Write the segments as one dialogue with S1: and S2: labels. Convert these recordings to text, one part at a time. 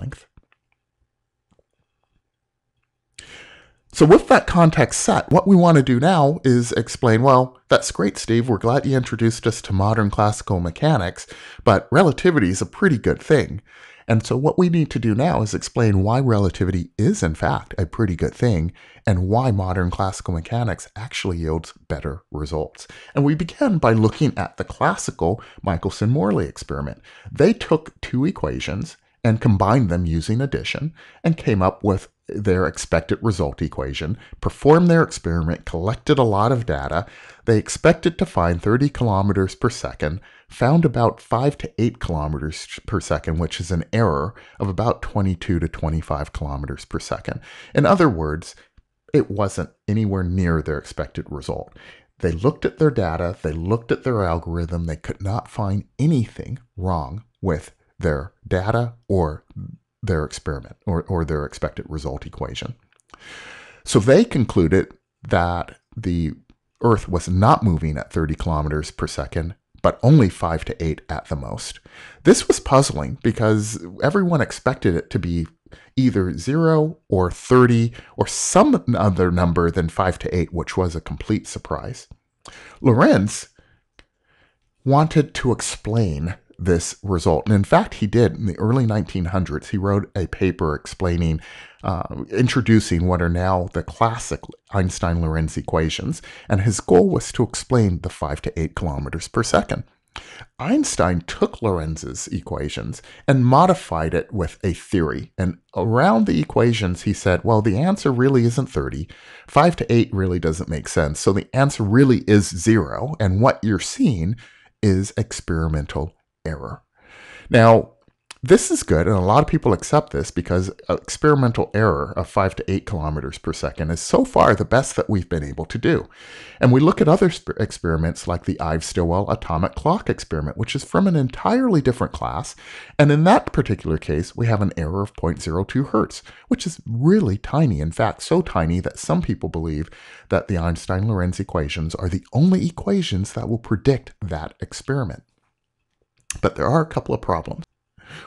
S1: wavelength. So with that context set, what we want to do now is explain, well, that's great, Steve. We're glad you introduced us to modern classical mechanics, but relativity is a pretty good thing. And so what we need to do now is explain why relativity is, in fact, a pretty good thing and why modern classical mechanics actually yields better results. And we began by looking at the classical Michelson-Morley experiment. They took two equations and combined them using addition and came up with their expected result equation, performed their experiment, collected a lot of data. They expected to find 30 kilometers per second, found about 5 to 8 kilometers per second, which is an error of about 22 to 25 kilometers per second. In other words, it wasn't anywhere near their expected result. They looked at their data, they looked at their algorithm, they could not find anything wrong with their data or their experiment or their expected result equation. So they concluded that the Earth was not moving at 30 kilometers per second, but only 5 to 8 at the most. This was puzzling because everyone expected it to be either 0 or 30 or some other number than 5 to 8, which was a complete surprise. Lorentz wanted to explain this result. And in fact, he did. In the early 1900s, he wrote a paper explaining, introducing what are now the classic Einstein-Lorentz equations. And his goal was to explain the 5 to 8 kilometers per second. Einstein took Lorentz's equations and modified it with a theory. And around the equations, he said, well, the answer really isn't 30. 5 to 8 really doesn't make sense. So the answer really is 0. And what you're seeing is experimental error. Now, this is good, and a lot of people accept this because experimental error of 5 to 8 kilometers per second is so far the best that we've been able to do. And we look at other experiments like the Ives-Stillwell atomic clock experiment, which is from an entirely different class. And in that particular case, we have an error of 0.02 hertz, which is really tiny. In fact, so tiny that some people believe that the Einstein-Lorentz equations are the only equations that will predict that experiment. But there are a couple of problems.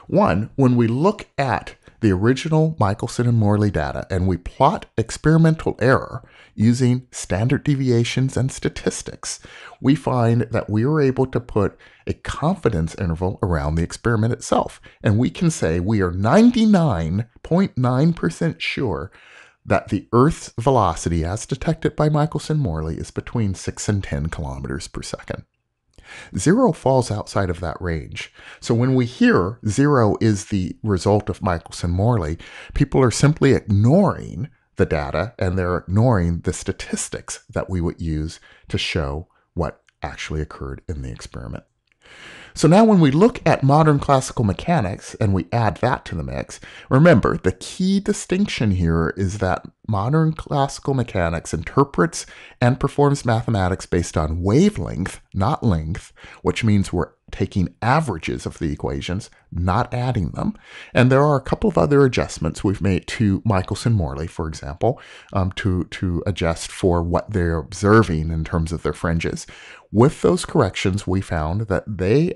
S1: One, when we look at the original Michelson and Morley data and we plot experimental error using standard deviations and statistics, we find that we were able to put a confidence interval around the experiment itself. And we can say we are 99.9% sure that the Earth's velocity as detected by Michelson-Morley is between 6 and 10 kilometers per second. 0 falls outside of that range. So when we hear 0 is the result of Michelson-Morley, people are simply ignoring the data and they're ignoring the statistics that we would use to show what actually occurred in the experiment. So now when we look at modern classical mechanics and we add that to the mix, remember the key distinction here is that modern classical mechanics interprets and performs mathematics based on wavelength, not length, which means we're taking averages of the equations, not adding them. And there are a couple of other adjustments we've made to Michelson-Morley, for example, to adjust for what they're observing in terms of their fringes. With those corrections, we found that they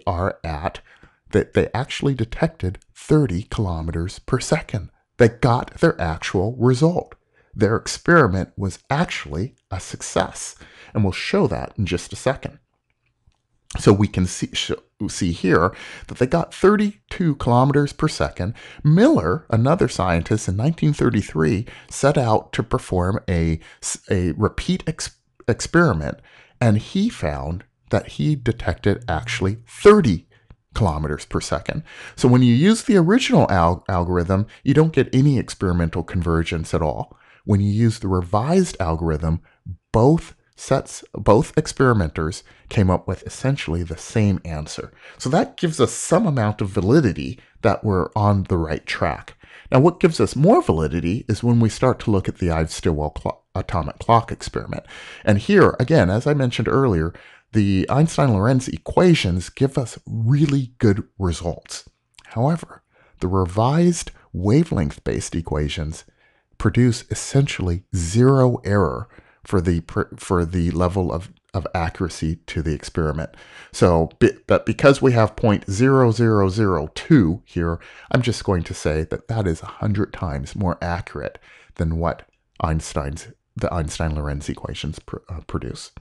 S1: actually detected 30 kilometers per second. They got their actual result. Their experiment was actually a success. And we'll show that in just a second. So we can see here that they got 32 kilometers per second. Miller, another scientist in 1933, set out to perform a repeat experiment, and he found that he detected actually 30 kilometers per second. So when you use the original algorithm, you don't get any experimental convergence at all. When you use the revised algorithm, both experimenters came up with essentially the same answer. So that gives us some amount of validity that we're on the right track. Now, what gives us more validity is when we start to look at the Ives-Stillwell atomic clock experiment. And here, again, as I mentioned earlier, the Einstein-Lorentz equations give us really good results. However, the revised wavelength-based equations produce essentially 0 error for the level of of accuracy to the experiment. So, but because we have 0.0002 here, I'm just going to say that that is 100 times more accurate than what the Einstein-Lorentz equations produce.